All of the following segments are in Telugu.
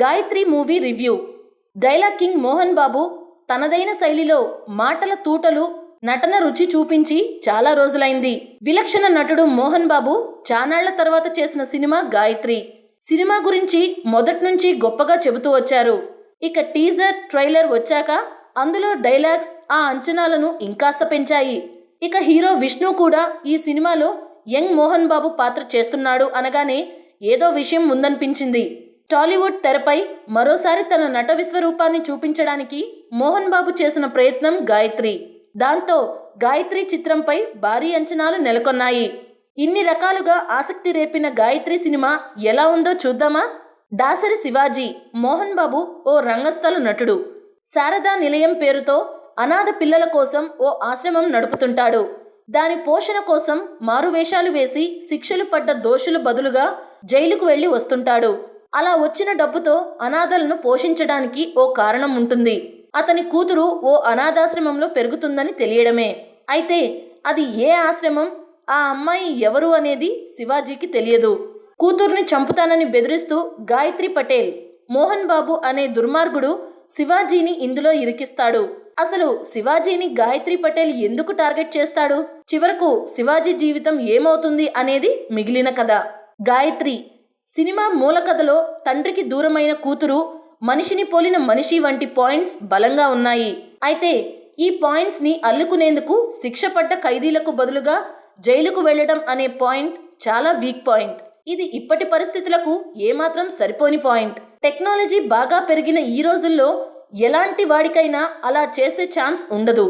Gayatri movie review. Dialogue king Mohan Babu తనదైన శైలిలో మాటల తూటలు, నటన రుచి చూపించి చాలా రోజులైంది. విలక్షణ నటుడు మోహన్ బాబు చానాళ్ల తర్వాత చేసిన సినిమా గాయత్రి. సినిమా గురించి మొదట్నుంచి గొప్పగా చెబుతూ వచ్చారు. ఇక టీజర్, ట్రైలర్ వచ్చాక అందులో డైలాగ్స్ ఆ అంచనాలను ఇంకాస్త పెంచాయి. ఇక హీరో విష్ణు కూడా ఈ సినిమాలో యంగ్ మోహన్ బాబు పాత్ర చేస్తున్నాడు అనగానే ఏదో విషయం ఉందనిపించింది. టాలీవుడ్ తెరపై మరోసారి తన నట విశ్వరూపాన్ని చూపించడానికి మోహన్ బాబు చేసిన ప్రయత్నం గాయత్రి. దాంతో గాయత్రి చిత్రంపై భారీ అంచనాలు నెలకొన్నాయి. ఇన్ని రకాలుగా ఆసక్తి రేపిన గాయత్రి సినిమా ఎలా ఉందో చూద్దామా? దాసరి శివాజీ మోహన్ బాబు ఓ రంగస్థల నటుడు. శారదా నిలయం పేరుతో అనాథ పిల్లల కోసం ఓ ఆశ్రమం నడుపుతుంటాడు. దాని పోషణ కోసం మారువేషాలు వేసి శిక్షలు పడ్డ దోషులు బదులుగా జైలుకు వెళ్లి వస్తుంటాడు. అలా వచ్చిన డబ్బుతో అనాథలను పోషించడానికి ఓ కారణం ఉంటుంది. అతని కూతురు ఓ అనాథాశ్రమంలో పెరుగుతుందని తెలియడమే. అయితే అది ఏ ఆశ్రమం, ఆ అమ్మాయి ఎవరు అనేది శివాజీకి తెలియదు. కూతుర్ని చంపుతానని బెదిరిస్తూ గాయత్రి పటేల్, మోహన్ బాబు అనే దుర్మార్గుడు శివాజీని ఇందులో ఇరికిస్తాడు. అసలు శివాజీని గాయత్రి పటేల్ ఎందుకు టార్గెట్ చేస్తాడు? చివరకు శివాజీ జీవితం ఏమవుతుంది అనేది మిగిలిన కథ. గాయత్రి సినిమా మూల కథలో తండ్రికి దూరమైన కూతురు, మనిషిని పోలిన మనిషి వంటి పాయింట్స్ బలంగా ఉన్నాయి. అయితే ఈ పాయింట్స్ ని అల్లుకునేందుకు శిక్ష పడ్డ ఖైదీలకు బదులుగా జైలుకు వెళ్లడం అనే పాయింట్ చాలా వీక్ పాయింట్. ఇది ఇప్పటి పరిస్థితులకు ఏమాత్రం సరిపోని పాయింట్. టెక్నాలజీ బాగా పెరిగిన ఈ రోజుల్లో ఎలాంటి వాడికైనా అలా చేసే ఛాన్స్ ఉండదు.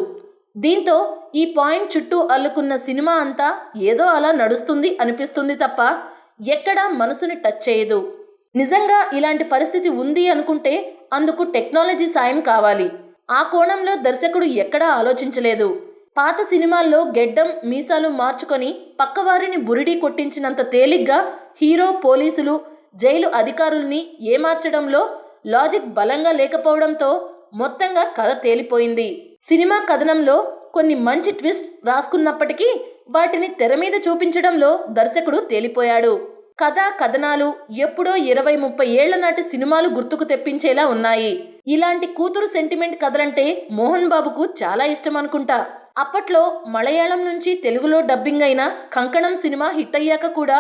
దీంతో ఈ పాయింట్ చుట్టూ అల్లుకున్న సినిమా అంతా ఏదో అలా నడుస్తుంది అనిపిస్తుంది తప్ప ఎక్కడా మనసుని టచ్ చేయదు. నిజంగా ఇలాంటి పరిస్థితి ఉంది అనుకుంటే అందుకు టెక్నాలజీ సాయం కావాలి. ఆ కోణంలో దర్శకుడు ఎక్కడా ఆలోచించలేదు. పాత సినిమాల్లో గెడ్డం, మీసాలు మార్చుకొని పక్కవారిని బురిడీ కొట్టించినంత తేలిగ్గా హీరో, పోలీసులు, జైలు అధికారుల్ని ఏమార్చడంలో లాజిక్ బలంగా లేకపోవడంతో మొత్తంగా కథ తేలిపోయింది. సినిమా కథనంలో కొన్ని మంచి ట్విస్ట్స్ రాసుకున్నప్పటికీ వాటిని తెర మీద చూపించడంలో దర్శకుడు తేలిపోయాడు. కథ, కథనాలు ఎప్పుడో 20-30 ఏళ్ల నాటి సినిమాలు గుర్తుకు తెప్పించేలా ఉన్నాయి. ఇలాంటి కూతురు సెంటిమెంట్ కథలంటే మోహన్ బాబుకు చాలా ఇష్టం అనుకుంటా. అప్పట్లో మలయాళం నుంచి తెలుగులో డబ్బింగ్ అయిన కంకణం సినిమా హిట్ అయ్యాక కూడా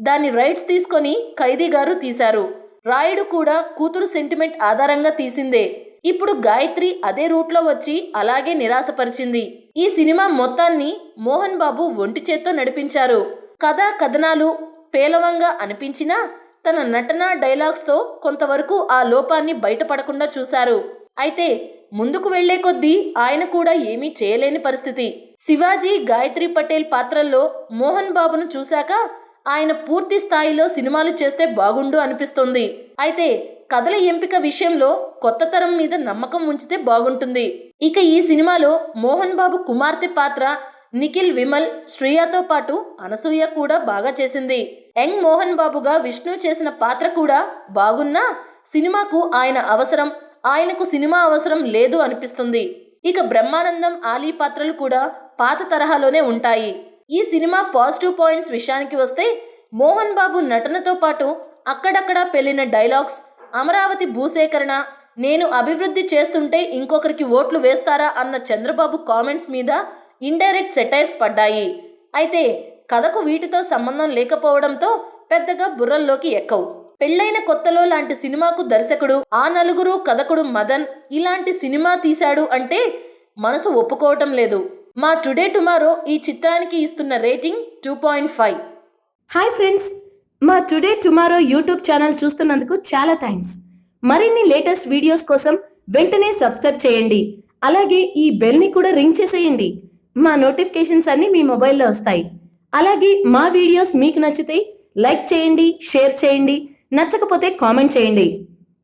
దాని రైట్స్ తీసుకొని ఖైదీ గారు తీశారు. రాయుడు కూడా కూతురు సెంటిమెంట్ ఆధారంగా తీసిందే. ఇప్పుడు గాయత్రి అదే రూట్లో వచ్చి అలాగే నిరాశపరిచింది. ఈ సినిమా మొత్తాన్ని మోహన్ బాబు ఒంటి చేత్తో నడిపించారు. కథ, కథనాలు పేలవంగా అనిపించినా తన నటన, డైలాగ్స్తో కొంతవరకు ఆ లోపాన్ని బయటపడకుండా చూశారు. అయితే ముందుకు వెళ్లే కొద్దీ ఆయన కూడా ఏమీ చేయలేని పరిస్థితి. శివాజీ, గాయత్రి పటేల్ పాత్రల్లో మోహన్ బాబును చూశాక ఆయన పూర్తి స్థాయిలో సినిమాలు చేస్తే బాగుండు అనిపిస్తుంది. అయితే కథల ఎంపిక విషయంలో కొత్త తరం మీద నమ్మకం ఉంచితే బాగుంటుంది. ఇక ఈ సినిమాలో మోహన్ బాబు కుమార్తె పాత్ర నిఖిల్, విమల్, శ్రియతో పాటు అనసూయ కూడా బాగా చేసింది. యంగ్ మోహన్ బాబుగా విష్ణు చేసిన పాత్ర కూడా బాగున్నా సినిమాకు ఆయన అవసరం, ఆయనకు సినిమా అవసరం లేదు అనిపిస్తుంది. ఇక బ్రహ్మానందం, ఆలీ పాత్రలు కూడా పాత తరహాలోనే ఉంటాయి. ఈ సినిమా పాజిటివ్ పాయింట్స్ విషయానికి వస్తే మోహన్ బాబు నటనతో పాటు అక్కడక్కడా పెళ్లిన డైలాగ్స్, అమరావతి భూసేకరణ, నేను అభివృద్ధి చేస్తుంటే ఇంకొకరికి ఓట్లు వేస్తారా అన్న చంద్రబాబు కామెంట్స్ మీద ఇండైరెక్ట్ సెటైర్స్ పడ్డాయి. అయితే కథకు వీటితో సంబంధం లేకపోవడంతో పెద్దగా బుర్రల్లోకి ఎక్కవు. పెళ్లైన కొత్తలో లాంటి సినిమాకు దర్శకుడు, ఆ నలుగురు కథకుడు మదన్ ఇలాంటి సినిమా తీశాడు అంటే మనసు ఒప్పుకోవటం లేదు. మా టుడే టుమారో ఈ చిత్రానికి ఇస్తున్న రేటింగ్ 2.5. హాయ్ ఫ్రెండ్స్, మా టుడే టుమారో యూట్యూబ్ ఛానల్ చూస్తున్నందుకు చాలా థ్యాంక్స్. మరిన్ని లేటెస్ట్ వీడియోస్ కోసం వెంటనే సబ్స్క్రైబ్ చేయండి. అలాగే ఈ బెల్ని కూడా రింగ్ చేసేయండి. మా నోటిఫికేషన్స్ అన్ని మీ మొబైల్లో వస్తాయి. అలాగే మా వీడియోస్ మీకు నచ్చితే లైక్ చేయండి, షేర్ చేయండి, నచ్చకపోతే కామెంట్ చేయండి.